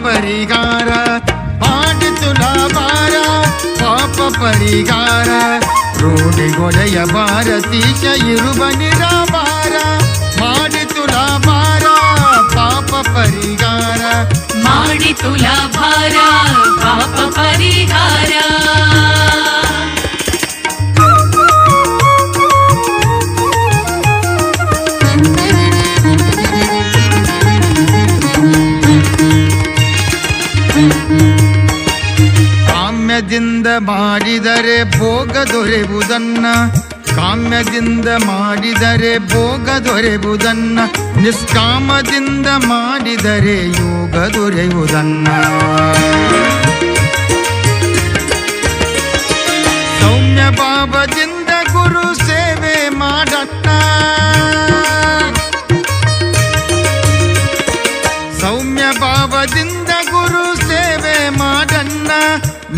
ಪರಿಹಾರ ಮಾಡಿ ತುಲಾಭಾರ ಪಾಪ ಪರಿಹಾರ ರೂಢಿಗೊಡೆಯ ಭಾರತೀಶ ಇರುವ ನಿರಾಭಾರ ಮಾಡಿ ತುಲಾಭಾರ ಪಾಪ ಪರಿಹಾರ ಮಾಡಿ ತುಲಾಭಾರ ಪಾಪ ಪರಿಹಾರ ಕಾಮ್ಯದಿಂದ ಮಾಡಿದರೆ ಭೋಗ ದೊರೆಯುವುದನ್ನ ಕಾಮ್ಯದಿಂದ ಮಾಡಿದರೆ ಭೋಗ ದೊರೆಯುವುದನ್ನ ನಿಷ್ಕಾಮದಿಂದ ಮಾಡಿದರೆ ಯೋಗ ದೊರೆಯುವುದನ್ನ ಸೌಮ್ಯ ಭಾವದಿಂದ ಗುರು ಸೇವೆ ಮಾಡಣ್ಣ ಸೌಮ್ಯ ಭಾವದಿಂದ ಗುರು ಸೇವೆ ಮಾಡಣ್ಣ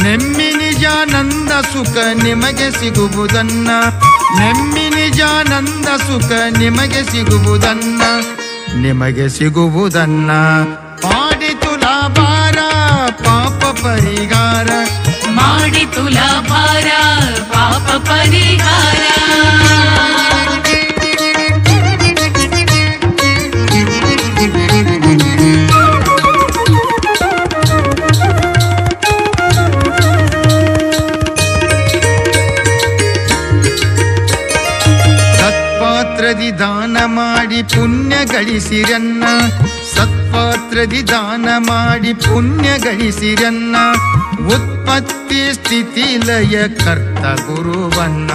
ನೆಮ್ಮಿ ನಿಜಾನಂದ ಸುಖ ನಿಮಗೆ ಸಿಗುವುದನ್ನ ನೆಮ್ಮಿ ನಿಜಾನಂದ ಸುಖ ನಿಮಗೆ ಸಿಗುವುದನ್ನ ನಿಮಗೆ ಸಿಗುವುದನ್ನ ಮಾಡಿ ತುಲಾಭಾರ ಪಾಪ ಪರಿಹಾರ ಮಾಡಿ ತುಲಾಭಾರ ಪಾಪ ಪರಿಹಾರ ಸತ್ಪಾತ್ರದಿ ದಾನ ಮಾಡಿ ಪುಣ್ಯ ಗಳಿಸಿರನ್ನ ಸತ್ಪಾತ್ರದಿ ದಾನ ಮಾಡಿ ಪುಣ್ಯ ಗಳಿಸಿರನ್ನ ಉತ್ಪತ್ತಿ ಸ್ಥಿತಿ ಲಯ ಕರ್ತ ಗುರುವನ್ನ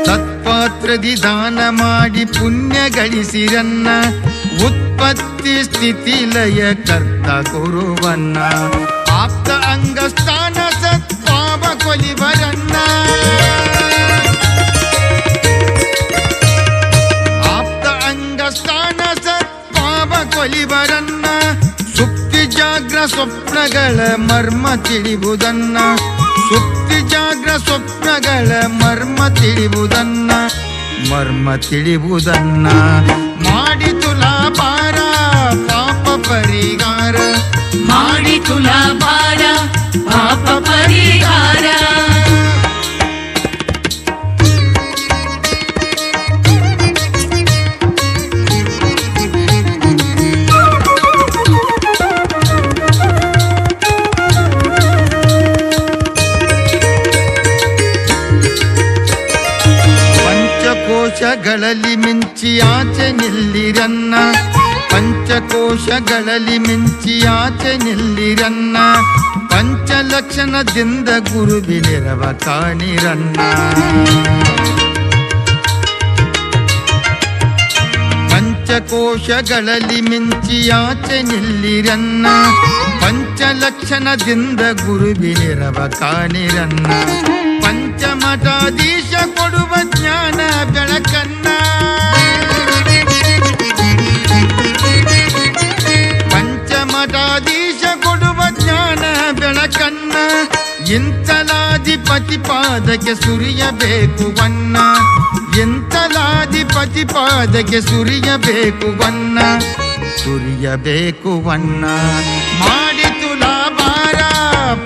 ಸತ್ಪಾತ್ರದಿ ದಾನ ಮಾಡಿ ಪುಣ್ಯ ಗಳಿಸಿರನ್ನ ಉತ್ಪತ್ತಿ ಸ್ಥಿತಿ ಲಯ ಕರ್ತ ಗುರುವನ್ನ ಆಪ್ತ ಅಂಗಸ್ಥಾನ ಸತ್ಪಾವ ಕೊಲಿವರನ್ನ ಆಪ್ತ ಅಂಗಸ್ಥಾನ ಸತ್ಪಾವ ಕೊಲಿವರನ್ನ ಸುಪ್ತಿ ಜಾಗ್ರ ಸ್ವಪ್ನಗಳ ಮರ್ಮ ತಿಳಿಯುವುದನ್ನ ಸುಪ್ತಿ ಜಾಗ್ರ ಸ್ವಪ್ನಗಳ ಮರ್ಮ ತಿಳಿಯುವುದನ್ನ ಮರ್ಮ ತಿಳಿಯುವುದನ್ನ ಮಾಡಿ ತುಲಾಭಾರ ಪಾಪ ಪರಿಹಾರ ಮಾಡಿ ತುಲಾಭಾರ ಪಾಪ ಪರಿಹಾರ ಪಂಚಕೋಶಗಳಲ್ಲಿ ಮಿಂಚಿ ಆಚೆ ನಿಲ್ಲಿರನ್ನ ಪಂಚಕೋಶಗಳಲ್ಲಿ ಮಿಂಚಿ ಆಚೆ ನಿಲ್ಲಿರನ್ನ ಪಂಚಲಕ್ಷಣದಿಂದ ಗುರುವಿನಿರವ ಕಾಣಿರನ್ನ ಪಂಚಕೋಶಗಳಲ್ಲಿ ಮಿಂಚಿ ಆಚೆ ನಿಲ್ಲಿರನ್ನ ಪಂಚಲಕ್ಷಣದಿಂದ ಗುರುವಿನಿರವ ಕಾಣಿರನ್ನ ಪಂಚಮಠಾಧೀಶ ಕೊಡುವ ಜ್ಞಾನ ಬೆಳಕನ್ನ ಪಂಚಮಠಾಧೀಶ ಕೊಡುವ ಜ್ಞಾನ ಬೆಳಕನ್ನ ಇಂತಲಾಧಿಪತಿ ಪಾದಕ್ಕೆ ಸುರಿಯಬೇಕು ವನ್ನ ಇಂತಲಾಧಿಪತಿ ಪಾದಕ್ಕೆ ಸುರಿಯಬೇಕು ವನ್ನ ಸುರಿಯಬೇಕು ವನ್ನ ಮಾಡಿ ತುಲಾಭಾರ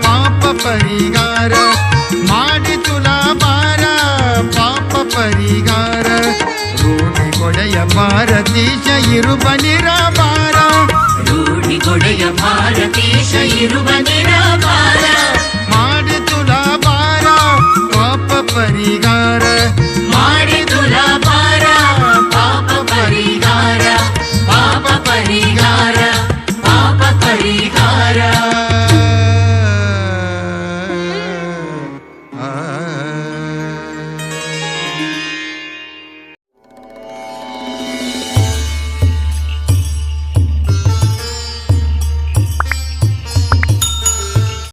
ಪಾಪ ಪರಿಹಾರ ಮಾಡಿ ತುಲಾಭಾರ ಪಾಪ ಪರಿಹಾರ ರೂಢಿಗೊಡೆಯ ಭಾರತೀಶ ಇರುವ ನಿರಾಭಾರ ರೂಢಿಗೊಡೆಯ ಭಾರತೀಶ ಇರುವ ನಿರಾಭಾರ